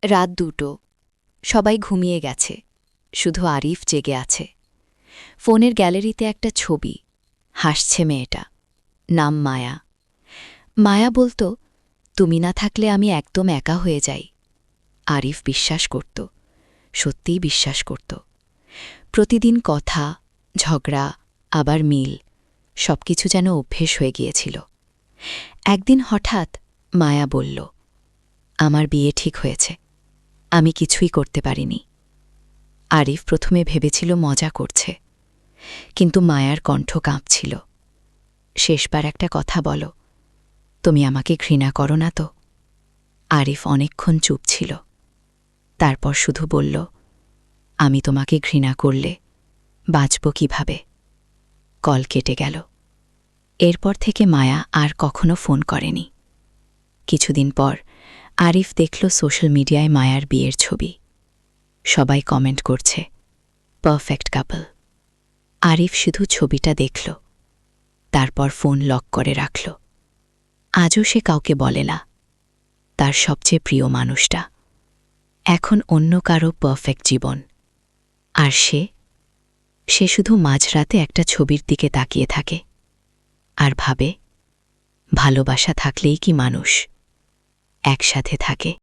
রাত ২টো। সবাই ঘুমিয়ে গেছে, শুধু আরিফ জেগে আছে। ফোনের গ্যালারিতে একটা ছবি, হাসছে মেয়েটা, নাম মায়া। মায়া বলতো, তুমি না থাকলে আমি একদম একা হয়ে যাই। আরিফ বিশ্বাস করত, সত্যিই বিশ্বাস করত। প্রতিদিন কথা, ঝগড়া, আবার মিল, সবকিছু যেন অভ্যেস হয়ে গিয়েছিল। একদিন হঠাৎ মায়া বলল, আমার বিয়ে ঠিক হয়েছে, আমি কিছুই করতে পারিনি। আরিফ প্রথমে ভেবেছিল মজা করছে, কিন্তু মায়ার কণ্ঠ কাঁপছিল। শেষবার একটা কথা বলো, তুমি আমাকে ঘৃণা করো না তো? আরিফ অনেকক্ষণ চুপ ছিল, তারপর শুধু বলল, আমি তোমাকে ঘৃণা করলে বাঁচব কিভাবে? কল কেটে গেল। এরপর থেকে মায়া আর কখনো ফোন করেনি। কিছুদিন পর আরিফ দেখল সোশ্যাল মিডিয়ায় মায়ার বিয়ের ছবি। সবাই কমেন্ট করছে, পারফেক্ট কাপল। আরিফ শুধু ছবিটা দেখল, তারপর ফোন লক করে রাখল। আজও সে কাউকে বলে না, তার সবচেয়ে প্রিয় মানুষটা এখন অন্য কারো পারফেক্ট জীবন। আর সে শুধু মাঝরাতে একটা ছবির দিকে তাকিয়ে থাকে আর ভাবে, ভালোবাসা থাকলেই কি মানুষ একসাথে থাকে?